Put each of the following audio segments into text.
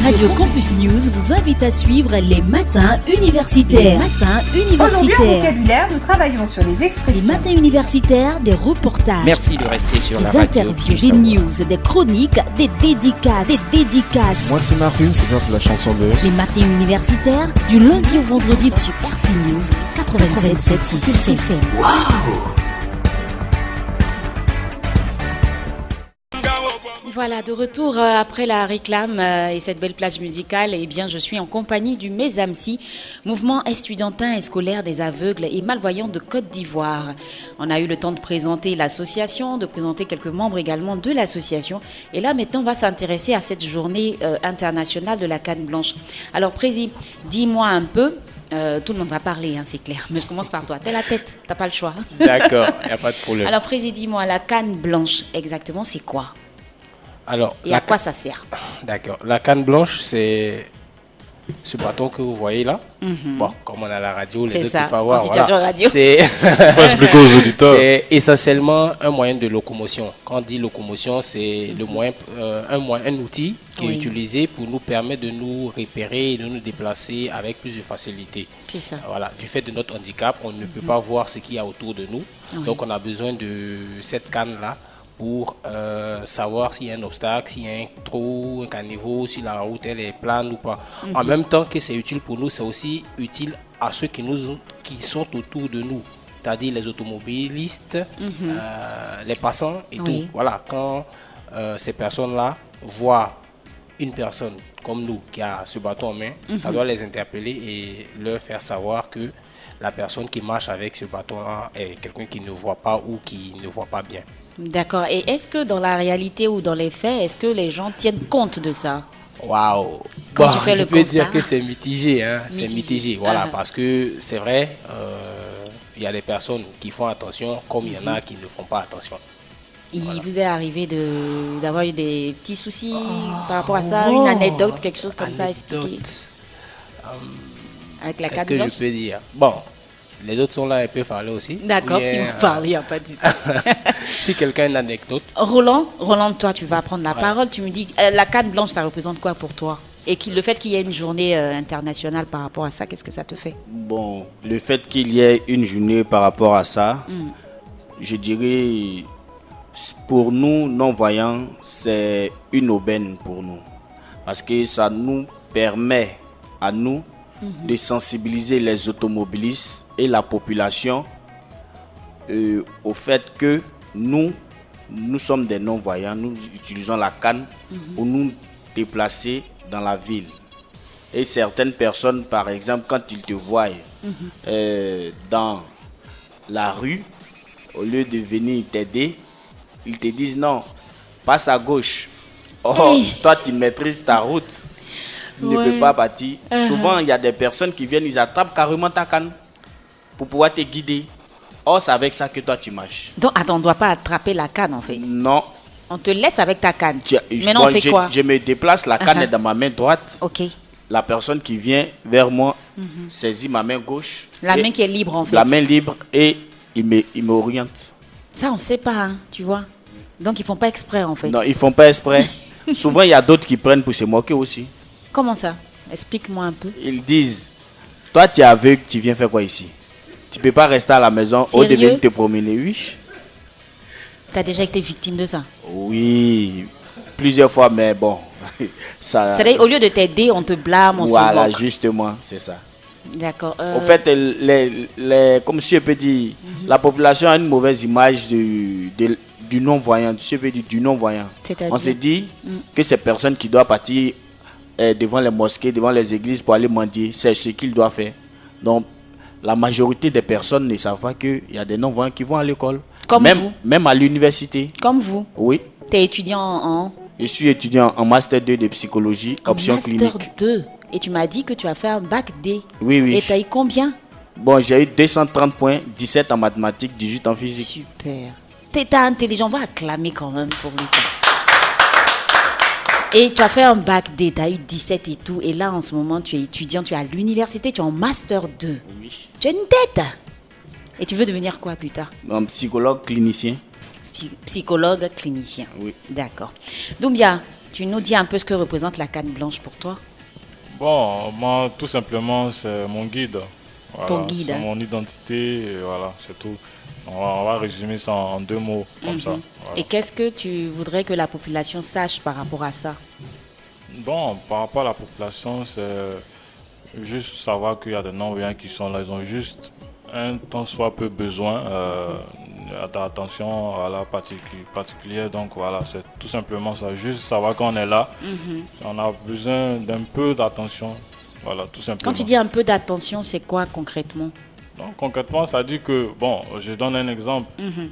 Radio Campus News vous invite à suivre les matins universitaires. Aujourd'hui, en vocabulaire, nous travaillons sur les expressions. Les matins universitaires, des reportages. Merci de rester sur la radio. Des interviews, des news, des chroniques, des dédicaces. Moi, c'est Martine, c'est grave la chanson de... Les matins universitaires, du lundi au vendredi sur RC News 87.6 FM. Waouh! Voilà, de retour après la réclame et cette belle plage musicale, eh bien, je suis en compagnie du MESAMSI, Mouvement estudiantin et scolaire des aveugles et malvoyants de Côte d'Ivoire. On a eu le temps de présenter l'association, de présenter quelques membres également de l'association. Et là, maintenant, on va s'intéresser à cette journée internationale de la canne blanche. Alors, Prési, dis-moi un peu. Tout le monde va parler, hein, c'est clair. Mais je commence par toi. T'es la tête, t'as pas le choix. D'accord, il n'y a pas de problème. Alors, Prési, dis-moi, la canne blanche, exactement, c'est quoi? Alors, et à quoi ça sert? D'accord. La canne blanche, c'est ce bâton que vous voyez là. Bon, comme on a la radio, les autres peuvent pas voir. Voilà. Radio. C'est expliquer aux auditeurs. C'est essentiellement un moyen de locomotion. Quand on dit locomotion, c'est le moyen, un outil qui est utilisé pour nous permettre de nous repérer et de nous déplacer avec plus de facilité. C'est ça. Voilà. Du fait de notre handicap, on ne peut pas voir ce qu'il y a autour de nous. Donc, on a besoin de cette canne-là pour savoir s'il y a un obstacle, s'il y a un trou, un caniveau, si la route elle est plane ou pas. En même temps que c'est utile pour nous, c'est aussi utile à ceux qui sont autour de nous, c'est-à-dire les automobilistes, les passants et tout. Voilà, quand ces personnes-là voient une personne comme nous qui a ce bâton en main, ça doit les interpeller et leur faire savoir que la personne qui marche avec ce bâton-là est quelqu'un qui ne voit pas ou qui ne voit pas bien. D'accord. Et est-ce que dans la réalité ou dans les faits, est-ce que les gens tiennent compte de ça? Waouh! Quand tu fais le constat. Je peux dire que c'est mitigé. Hein? C'est mitigé. Voilà, parce que c'est vrai, il y a des personnes qui font attention, comme il y en a qui ne font pas attention. Il vous est arrivé d'avoir eu des petits soucis par rapport à ça, une anecdote, quelque chose comme ça à expliquer? Avec la canne blanche? Qu'est-ce que je peux dire? Bon, les autres sont là, ils peuvent parler aussi. D'accord, ils vont parler, il n'y a pas de souci. Si quelqu'un a une anecdote. Roland, toi, tu vas prendre la parole. Tu me dis, la canne blanche, ça représente quoi pour toi? Et le fait qu'il y ait une journée internationale par rapport à ça, qu'est-ce que ça te fait? Bon, le fait qu'il y ait une journée par rapport à ça, je dirais, pour nous, non-voyants, c'est une aubaine pour nous. Parce que ça nous permet à nous de sensibiliser les automobilistes et la population au fait que nous sommes des non-voyants, nous utilisons la canne pour nous déplacer dans la ville. Et certaines personnes, par exemple, quand ils te voient dans la rue, au lieu de venir t'aider, ils te disent non, passe à gauche. Oh, toi tu maîtrises ta route. Tu ne peux pas partir. Souvent, il y a des personnes qui viennent, ils attrapent carrément ta canne pour pouvoir te guider. Or, c'est avec ça que toi, tu marches. Donc, attends, on ne doit pas attraper la canne, en fait. Non. On te laisse avec ta canne. Maintenant, on fait quoi? Je me déplace, la canne est dans ma main droite. Ok. La personne qui vient vers moi saisit ma main gauche. La main qui est libre, en fait. La main libre et il m'oriente. Ça, on ne sait pas, hein, tu vois. Donc, ils ne font pas exprès, en fait. Non, ils ne font pas exprès. Souvent, il y a d'autres qui prennent pour se moquer aussi. Comment ça? Explique-moi un peu. Ils disent, toi tu es aveugle, tu viens faire quoi ici? Tu ne peux pas rester à la maison au lieu de venir te promener, oui. Tu as déjà été victime de ça? Oui, plusieurs fois, mais bon. C'est-à-dire, au lieu de t'aider, on te blâme, on se moque. Voilà, justement, c'est ça. D'accord. Au fait, comme je peux dire, la population a une mauvaise image du non-voyant, du non-voyant. On se dit que ces personnes qui doivent partir devant les mosquées, devant les églises pour aller mendier, c'est ce qu'ils doivent faire. Donc, la majorité des personnes ne savent pas qu'il y a des non-voyants qui vont à l'école. Comme vous? Même à l'université. Comme vous? Oui. Tu es étudiant en? Je suis étudiant en Master 2 de psychologie, option clinique. Master 2. Et tu m'as dit que tu as fait un bac D. Oui, oui. Et tu as eu combien? Bon, j'ai eu 230 points, 17 en mathématiques, 18 en physique. Super. T'es intelligent, on va acclamer quand même pour lui. Et tu as fait un bac D, tu as eu 17 et tout. Et là, en ce moment, tu es étudiant, tu es à l'université, tu es en Master 2. Oui. Tu as une tête. Et tu veux devenir quoi plus tard? Un psychologue clinicien. Psychologue clinicien. Oui. D'accord. Doumbia, Tu nous dis un peu ce que représente la canne blanche pour toi? Bon, moi, tout simplement, c'est mon guide. Voilà, Ton guide. C'est mon identité, et voilà, c'est tout. On va résumer ça en 2 mots, comme ça. Voilà. Et qu'est-ce que tu voudrais que la population sache par rapport à ça? Bon, par rapport à la population, c'est juste savoir qu'il y a des non-voyants qui sont là. Ils ont juste un tant soit peu besoin d'attention particulière. Donc voilà, c'est tout simplement ça. Juste savoir qu'on est là. On a besoin d'un peu d'attention. Voilà, tout simplement. Quand tu dis un peu d'attention, c'est quoi concrètement? Donc, concrètement, ça dit que, bon, je donne un exemple.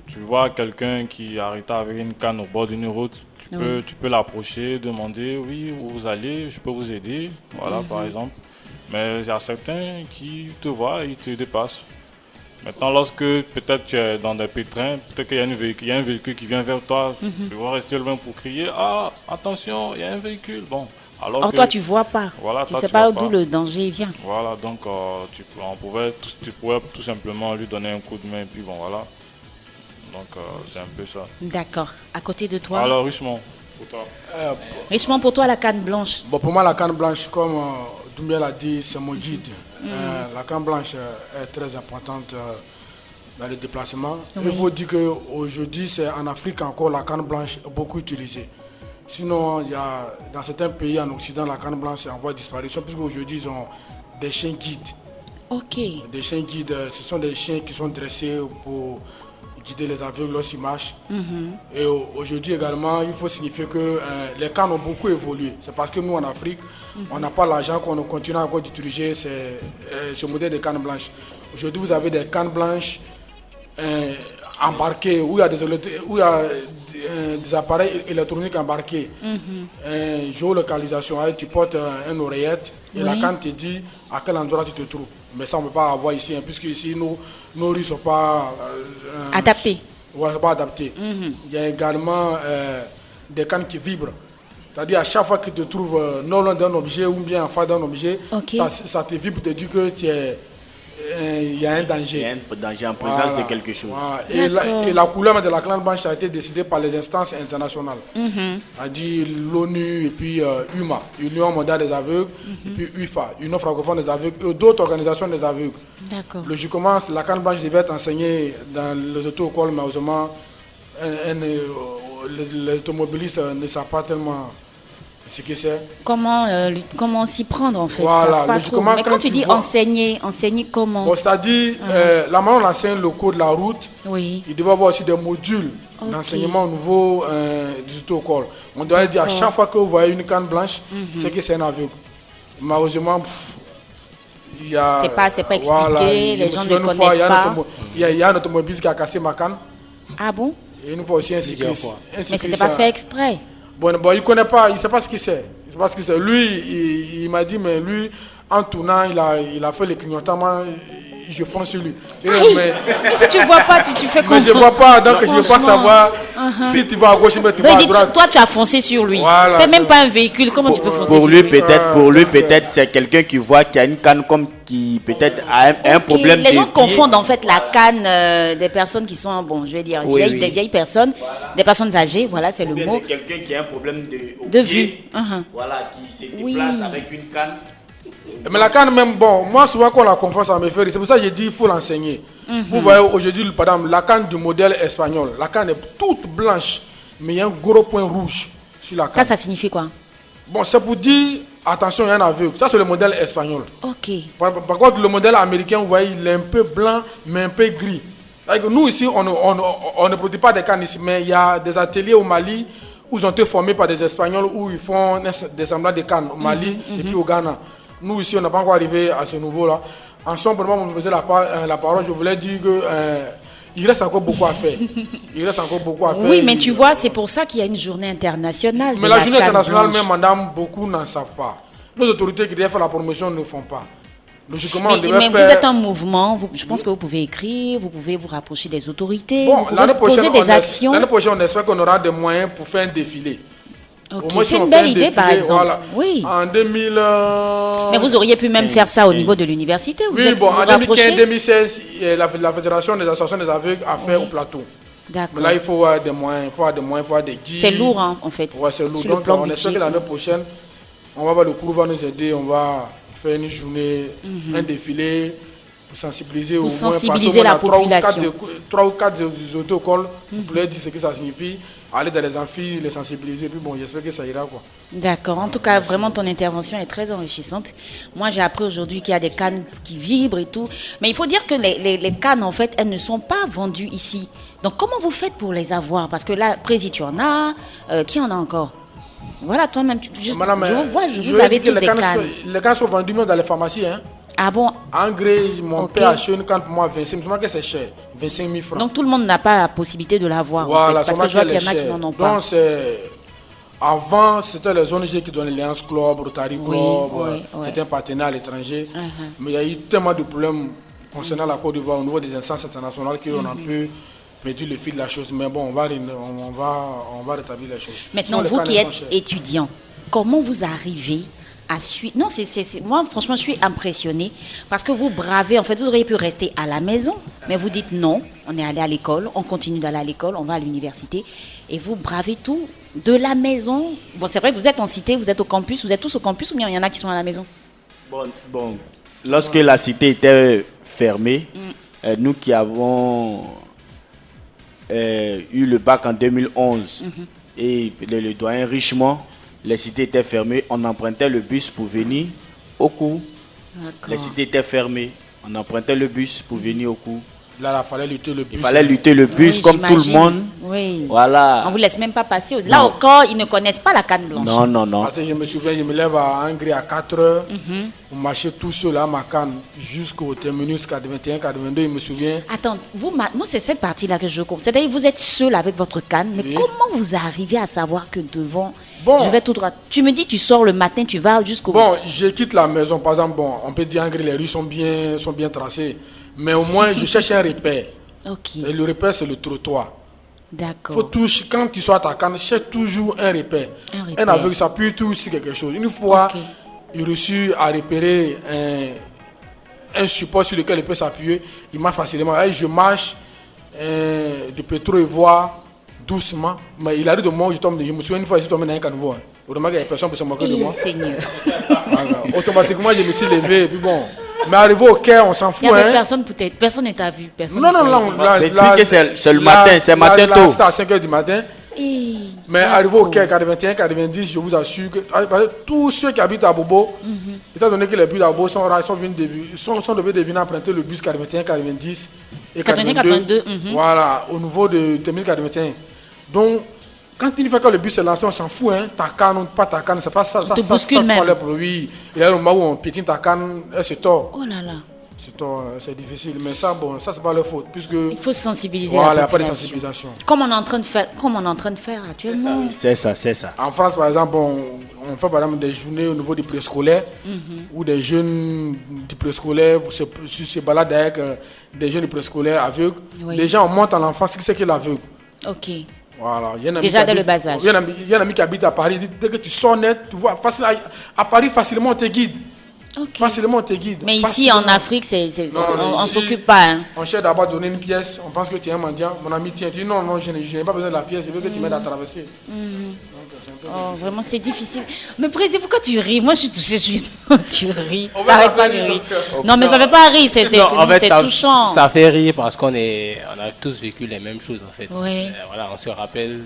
Tu vois quelqu'un qui arrête avec une canne au bord d'une route, tu peux l'approcher, demander, oui, où vous allez, je peux vous aider, voilà, par exemple. Mais il y a certains qui te voient, ils te dépassent. Maintenant, lorsque peut-être tu es dans des pétrins, peut-être qu'il y a un véhicule qui vient vers toi, tu vas rester loin pour crier, ah, attention, il y a un véhicule. Bon. Or, toi, tu vois pas. Voilà, tu ne sais pas d'où le danger vient. Voilà, donc tu pouvais tout simplement lui donner un coup de main et puis bon, voilà. Donc, c'est un peu ça. D'accord. À côté de toi? Alors, Richemont, pour toi. Richemont, pour toi, la canne blanche? Bon, pour moi, la canne blanche, comme Doumbia l'a dit, c'est mon guide. La canne blanche est très importante dans les déplacements. Il faut dire qu'aujourd'hui, c'est en Afrique encore la canne blanche est beaucoup utilisée. Sinon, il y a, dans certains pays en Occident, la canne blanche est en voie de disparition, puisqu'aujourd'hui, ils ont des chiens guides. Ok. Des chiens guides, ce sont des chiens qui sont dressés pour guider les aveugles lorsqu'ils marchent. Et aujourd'hui également, il faut signifier que les cannes ont beaucoup évolué. C'est parce que nous, en Afrique, on n'a pas l'argent qu'on continue encore d'utiliser ce modèle de canne blanche. Aujourd'hui, vous avez des cannes blanches embarquées, où il y a des appareils électroniques embarqués, géolocalisation, tu portes une oreillette et la canne te dit à quel endroit tu te trouves. Mais ça on ne peut pas avoir ici, puisque ici nos rues ne sont pas adaptées. Ouais, sont pas adaptées. Il y a également des cannes qui vibrent. C'est-à-dire à chaque fois que tu te trouves non loin d'un objet ou bien en face d'un objet, ça te vibre, te dit que il y a un danger. Il y a un danger en présence de quelque chose. Et la couleur de la canne blanche a été décidée par les instances internationales. C'est-à-dire l'ONU et puis UMA, Union mondiale des aveugles, et puis UFA, Union francophone des aveugles, et d'autres organisations des aveugles. Logiquement, la canne blanche devait être enseignée dans les auto-écoles, mais heureusement, les automobilistes ne savent pas tellement ce que c'est. Comment s'y prendre en fait? Voilà, mais quand tu dis enseigner comment? Bon, c'est-à-dire, la manière on enseigne le code de la route, il devait y avoir aussi des modules d'enseignement au niveau des auto-écoles. On doit dire à chaque fois que vous voyez une canne blanche, c'est que c'est un aveugle. Malheureusement, il y a... C'est pas expliqué, les gens ne connaissent pas. Il y a un automobiliste qui a cassé ma canne. Ah bon? Et une fois aussi un cycliste. Mais c'était pas fait exprès. Bon, il connaît pas, il sait pas ce qu'il sait. Lui, il m'a dit, mais lui, en tournant, il a fait le clignotement, je fonce sur lui. Mais si tu vois pas, tu fais comment? Mais je vois pas, donc je ne veux pas savoir si tu vas à gauche, mais tu vas à droite. Toi, tu as foncé sur lui. Voilà. Tu n'es même pas un véhicule, comment tu peux foncer pour sur lui? lui? Pour lui, peut-être, c'est quelqu'un qui voit qu'il y a une canne comme qui peut-être a un problème. Les gens confondent en fait la canne des personnes qui sont, bon, je vais dire, des vieilles personnes, des personnes âgées, voilà, c'est le mot. Quelqu'un qui a un problème de vue. Voilà, qui se déplace avec une canne. Mais la canne même, bon, moi souvent quand on la confond, ça me fait rire. C'est pour ça que j'ai dit qu'il faut l'enseigner. Vous voyez aujourd'hui, par exemple, la canne du modèle espagnol, la canne est toute blanche, mais il y a un gros point rouge sur la canne. Ça signifie quoi? Bon, c'est pour dire, attention, il y a un aveugle. Ça, c'est le modèle espagnol. Ok. Par contre, le modèle américain, vous voyez, il est un peu blanc, mais un peu gris. Nous, ici, on ne produit pas des cannes ici, mais il y a des ateliers au Mali où ils ont été formés par des Espagnols, où ils font des semblables de cannes au Mali et puis au Ghana. Nous, ici, on n'a pas encore arrivé à ce niveau-là. En somme, pour moi, vous me posez la parole, je voulais dire que... il reste encore beaucoup à faire. Oui, mais tu vois, c'est pour ça qu'il y a une journée internationale. Mais la journée internationale, même, madame, beaucoup n'en savent pas. Nos autorités qui devaient faire la promotion ne font pas. Logiquement, mais vous êtes un mouvement, je pense que vous pouvez écrire, vous pouvez vous rapprocher des autorités, bon, vous pouvez poser des actions. L'année prochaine, on espère qu'on aura des moyens pour faire un défilé. Okay. C'est une belle idée, par exemple. Voilà. Oui. En 2000... Mais vous auriez pu même faire ça au niveau de l'université. Oui, bon, en 2015-2016, la Fédération des associations des aveugles a fait au plateau. D'accord. Mais là, il faut avoir des moyens, il faut avoir des guides. C'est lourd, hein, en fait. Ouais, c'est lourd. Sur le Donc, plan on espère que l'année prochaine, on va voir, le cours va nous aider. On va faire une journée, un défilé pour sensibiliser Pour au moins. sensibiliser la population. 3 ou 4 auto-écoles pour leur dire ce que ça signifie. Aller dans les amphis, les sensibiliser. Puis bon, j'espère que ça ira, quoi. D'accord. En tout cas, vraiment, ton intervention est très enrichissante. Moi, j'ai appris aujourd'hui qu'il y a des cannes qui vibrent et tout. Mais il faut dire que les cannes, en fait, elles ne sont pas vendues ici. Donc, comment vous faites pour les avoir? Parce que là, Prési, tu en as. Qui en a encore? Voilà, toi-même, Madame, vous avez tous des cannes. Les cannes sont vendues même dans les pharmacies. Hein. Ah bon? En Gré, mon père a acheté une canne pour moi, 25 000, que c'est cher, 25 000 francs. Donc tout le monde n'a pas la possibilité de l'avoir. Voilà, en fait, parce que je vois qu'il y en a qui n'en ont pas. Donc avant, c'était les ONG qui donnaient l'Alliance Club, Rotary Club, c'était un partenaire à l'étranger. Mais il y a eu tellement de problèmes concernant la Côte d'Ivoire au niveau des instances internationales qu'on a un peu perdu le fil de la chose. Mais bon, on va rétablir les choses. Maintenant, vous qui êtes étudiant, comment vous arrivez à suivre? Non, moi, franchement, je suis impressionnée parce que vous bravez. En fait, vous auriez pu rester à la maison, mais vous dites non, on est allé à l'école, on continue d'aller à l'école, on va à l'université. Et vous bravez tout de la maison. Bon, c'est vrai que vous êtes en cité, vous êtes au campus, vous êtes tous au campus ou bien il y en a qui sont à la maison? Bon. Lorsque la cité était fermée, nous qui avons eu le bac en 2011 et le doyen Richemont, les cités étaient fermées, on empruntait le bus pour venir au cours. Les cités étaient fermées, on empruntait le bus pour venir au cours. Là, il fallait lutter le bus. Il fallait lutter le bus comme tout le monde. Oui. Voilà. On ne vous laisse même pas passer. Là encore, ils ne connaissent pas la canne blanche. Non. Parce que je me souviens, je me lève à Angry à 4 heures. On marchait tout seul à ma canne jusqu'au terminus 81, 82, je me souviens. Attends, moi c'est cette partie-là que je comprends. C'est-à-dire vous êtes seul avec votre canne, mais comment vous arrivez à savoir que devant, je vais tout droit? Tu me dis, tu sors le matin, tu vas jusqu'au... Bon, je quitte la maison, par exemple, on peut dire Angry, les rues sont bien tracées. Mais au moins, je cherche un repère. Ok. Et le repère, c'est le trottoir. D'accord. Quand tu sors à ta canne, cherche toujours un repère. Un aveugle, ça peut toujours sur quelque chose. Une fois, il réussit à repérer un support sur lequel il peut s'appuyer. Il marche facilement. Et je marche de Pétro-Ivoire doucement. Mais il arrive de moi, je me souviens une fois, je suis tombé dans un caniveau. Heureusement qu'il n'y a personne pour se moquer de moi. Seigneur. Automatiquement, je me suis levé. Et puis bon. Mais arrivé au Caire, on s'en fout. Il n'y avait personne peut-être. Personne ne t'a vu. Non. C'est le matin, c'est matin tôt. C'était à 5 h du matin. Mais arrivé au Caire, 81, 90, je vous assure que tous ceux qui habitent à Bobo, étant donné que les bus à Bobo sont devenus deviner emprunter le bus 81, 90 et 82. Voilà, au niveau de terminus 81. Donc, quand une fois que le bus est lancé, on s'en fout, hein. Ta canne ou pas ta canne, c'est pas ça. Ça bouscule même. Oui, il y a le moment où on piétine ta canne, elle se tord. Oh là là. C'est difficile, mais ça, c'est pas leur faute, puisque... Il faut sensibiliser la population. la Voilà, il n'y a pas de sensibilisation. Comme on est en train de faire actuellement. C'est ça. En France, par exemple, on fait par exemple des journées au niveau du préscolaire, où des jeunes du préscolaire se baladent avec des jeunes du préscolaire aveugles. Déjà, on monte à l'enfant ce que c'est que l'aveugle. Ok. Voilà. Déjà dès le bas âge. Il y a un ami qui habite à Paris, il dit, dès que tu sors net, tu vois, à Paris, facilement on te guide. Facilement on te guide. Mais ici en Afrique, on ne s'occupe pas. Hein. On cherche d'abord à donner une pièce, on pense que tu es un mendiant. Mon ami tient, tu dis non, je n'ai pas besoin de la pièce, je veux que tu m'aides à traverser. Vraiment, c'est difficile. Mais président, pourquoi tu ris? Moi, je suis touchée, tu ris. T'arrêtes pas de rire. Non, mais ça ne fait pas rire, c'est touchant. Ça fait rire parce qu'on a tous vécu les mêmes choses en fait. Oui. Voilà, on se rappelle,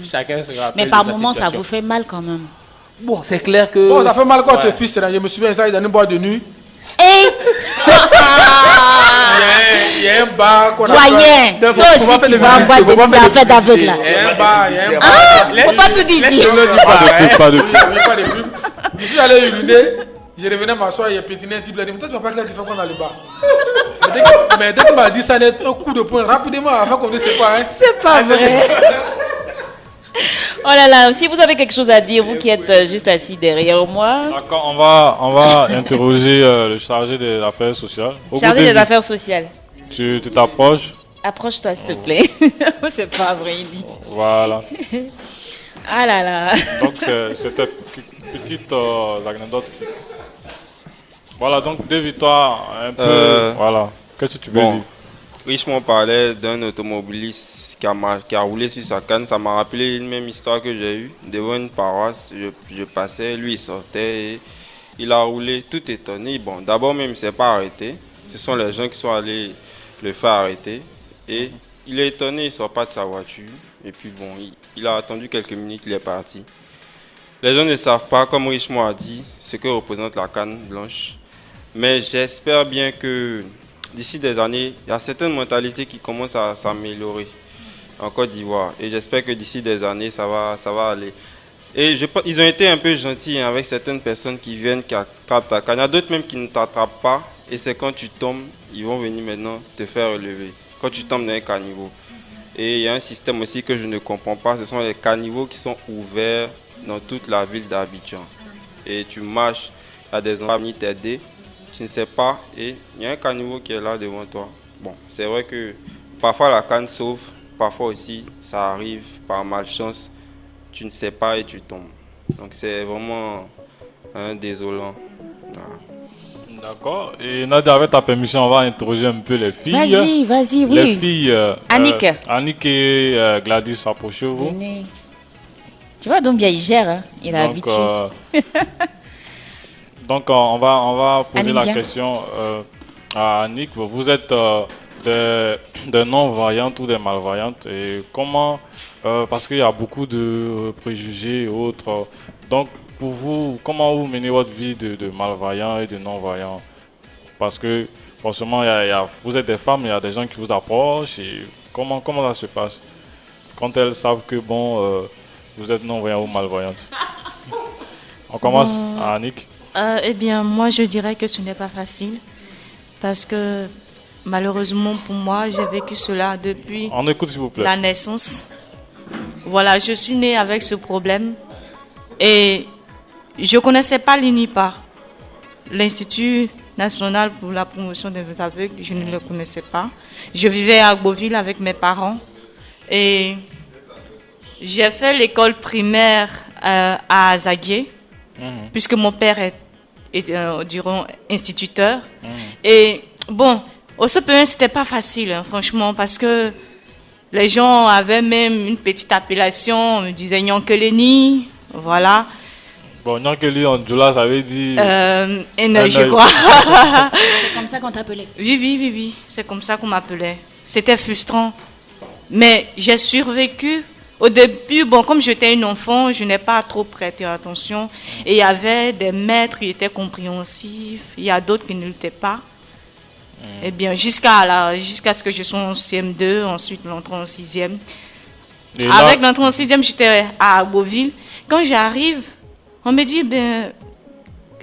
chacun se rappelle. Mais par moments, ça vous fait mal quand même. Bon, c'est clair que... Bon, ça fait mal quand tu es fils, je me souviens ça, il dans une boîte de nuit. Il y a un bar qu'on a... Doyen, toi aussi tu vas en boîte de nuit à faire d'aveugle là. Il y a un bar, faut pas tout dire ici. Pas de pub. Je suis allé uriner, je revenais m'asseoir, il y a pétiné un type, il a dit, mais toi tu vas pas que là tu fais quoi dans le bar? Mais dès qu'il m'a dit ça, un coup de poing, rapidement, avant qu'on ne sait pas. C'est pas vrai. Oh là là, si vous avez quelque chose à dire, vous qui êtes juste assis derrière moi. D'accord, on va interroger le chargé des affaires sociales. Chargé des affaires sociales. Tu t'approches. Approche-toi s'il te plaît. C'est pas vrai, il dit. Voilà. Ah là là. Donc c'était petite anecdote. Voilà, donc dévie-toi un peu. Voilà. Qu'est-ce que tu veux dire? Richemont parlait d'un automobiliste qui a roulé sur sa canne. Ça m'a rappelé une même histoire que j'ai eue devant une paroisse. Je passais, lui il sortait et il a roulé tout étonné. Bon, d'abord même il ne s'est pas arrêté. Ce sont les gens qui sont allés le faire arrêter. Et il est étonné, il ne sort pas de sa voiture. Et puis bon, il a attendu quelques minutes, il est parti. Les gens ne savent pas, comme Richemont a dit, ce que représente la canne blanche. Mais j'espère bien que d'ici des années, il y a certaines mentalités qui commencent à s'améliorer en Côte d'Ivoire. Et j'espère que d'ici des années, ça va aller. Et ils ont été un peu gentils avec certaines personnes qui viennent, qui attrapent ta canne. Il y a d'autres même qui ne t'attrapent pas. Et c'est quand tu tombes, ils vont venir maintenant te faire relever. Quand tu tombes dans un caniveau. Et il y a un système aussi que je ne comprends pas. Ce sont les caniveaux qui sont ouverts dans toute la ville d'Abidjan. Et tu marches, il y a des enfants qui viennent t'aider. Tu ne sais pas. Et il y a un caniveau qui est là devant toi. Bon, c'est vrai que parfois la canne sauve. Parfois aussi, ça arrive par malchance. Tu ne sais pas et tu tombes. Donc c'est vraiment désolant. Voilà. D'accord. Et Nadia, avec ta permission, on va interroger un peu les filles. Vas-y, oui. Les filles. Annick. Annick et Gladys, approchez-vous. Tu vois, donc bien il gère, hein. Il a habitué. Donc on va poser Annick, la viens. question à Annick. Vous êtes des non-voyantes ou des malvoyantes. Et comment, parce qu'il y a beaucoup de préjugés et autres. Donc pour vous, comment vous menez votre vie de malvoyant et de non-voyant? Parce que forcément, vous êtes des femmes, il y a des gens qui vous approchent. Et comment ça se passe quand elles savent que vous êtes non-voyant ou malvoyante? On commence à Annick. Eh bien, moi, je dirais que ce n'est pas facile. Parce que, malheureusement, pour moi, j'ai vécu cela depuis On écoute, s'il vous plaît. la naissance. Voilà, je suis née avec ce problème. Et je ne connaissais pas l'INIPA. L'Institut national pour la promotion des aveugles, je ne le connaissais pas. Je vivais à Beauville avec mes parents. Et j'ai fait l'école primaire à Azaguié, puisque mon père est durant instituteur. Et bon, au CPN, c'était pas facile, hein, franchement, parce que les gens avaient même une petite appellation, on me disait Nyankeleni, voilà. Bon, Nyankeli en Djoula, ça veut dire. Je crois. C'est comme ça qu'on t'appelait. Oui, c'est comme ça qu'on m'appelait. C'était frustrant. Mais j'ai survécu. Au début, bon, comme j'étais une enfant, je n'ai pas trop prêté attention. Et il y avait des maîtres qui étaient compréhensifs. Il y a d'autres qui ne l'étaient pas. Eh bien, jusqu'à ce que je sois en CM2, ensuite l'entrée en 6e. Avec l'entrée en 6e, j'étais à Beauville. Quand j'arrive, on me dit,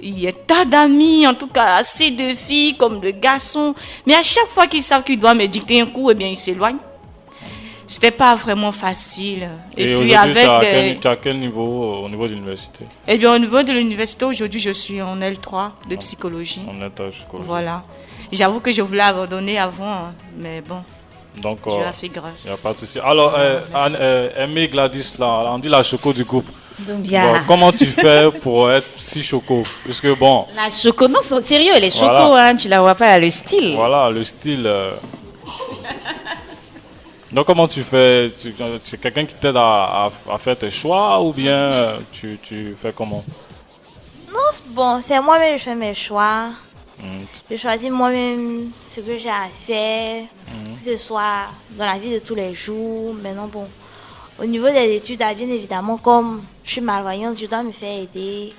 il y a tas d'amis, en tout cas assez de filles comme de garçons. Mais à chaque fois qu'ils savent qu'ils doivent me dicter un cours, eh bien, ils s'éloignent. C'était pas vraiment facile. Et puis aujourd'hui, tu as quel niveau au niveau de l'université? Eh bien, au niveau de l'université, aujourd'hui, je suis en L3 de psychologie. En L3 psychologie. Voilà. J'avoue que je voulais abandonner avant, hein, mais bon. Donc, Dieu a fait grâce. Il n'y a pas de souci. Alors, Aimé Gladys, là, on dit la choco du groupe. Donc bien. Bon, comment tu fais pour être si choco? Parce que bon. La choco, non, c'est sérieux, elle est choco, Voilà. hein, tu la vois pas, elle a le style. Voilà, le style. Donc, comment tu fais? C'est quelqu'un qui t'aide à faire tes choix ou bien tu fais comment? Non, bon, c'est moi-même, je fais mes choix. Je choisis moi-même ce que j'ai à faire, que ce soit dans la vie de tous les jours. Maintenant, bon, au niveau des études, bien évidemment, comme je suis malvoyante, je dois me faire aider.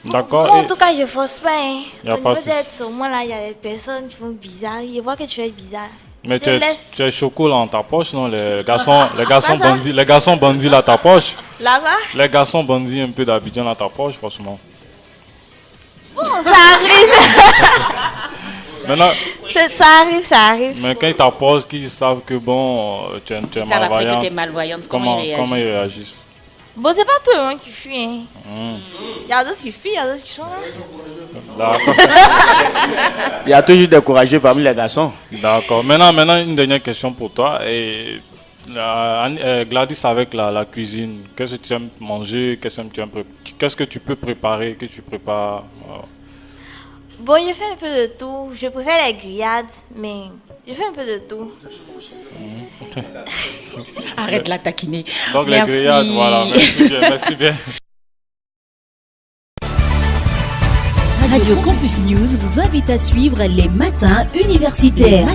D'accord. Bon, en tout cas, je ne force pas. Hein. Y a Au pas niveau de d'être, au moins là, il y a des personnes qui font bizarre. Ils voient que tu fais bizarre. Mais Je laisse. tu es choco là dans ta poche, non? Les garçons bandits là ta poche. Là, quoi? Les garçons bandits un peu d'Abidjan dans ta poche, franchement. Bon, ça arrive. Maintenant, Ça arrive. mais quand ils t'approchent, qu'ils savent que bon, tu es Ça va après que malvoyant, t'es malvoyante, comment ils comment ils réagissent? réagissent? Bon, c'est pas tout le monde qui fuit. Hein. Il y a d'autres qui fuient, il y a d'autres qui sont là. D'accord. Il y a toujours des courageux parmi les garçons. D'accord. Maintenant, une dernière question pour toi. Et Gladys, avec la cuisine, qu'est-ce que tu aimes manger? Qu'est-ce que tu peux préparer? Que tu prépares? Bon, je fais un peu de tout. Je préfère les grillades, mais je fais un peu de tout. Arrête la taquiner. Donc Merci. les grillades, voilà. Merci bien. Radio Campus News vous invite à suivre les matins universitaires.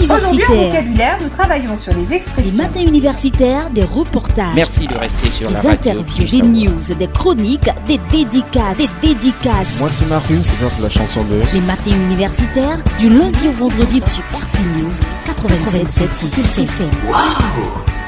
Aujourd'hui en vocabulaire, nous travaillons sur les expressions. Les matins universitaires, des reportages. Merci de rester sur la des radio. Interviews, des news, des chroniques, des dédicaces. Moi c'est Martine, c'est la chanson de... Les matins universitaires, du lundi au vendredi sur RC News 87.6 FM. Waouh!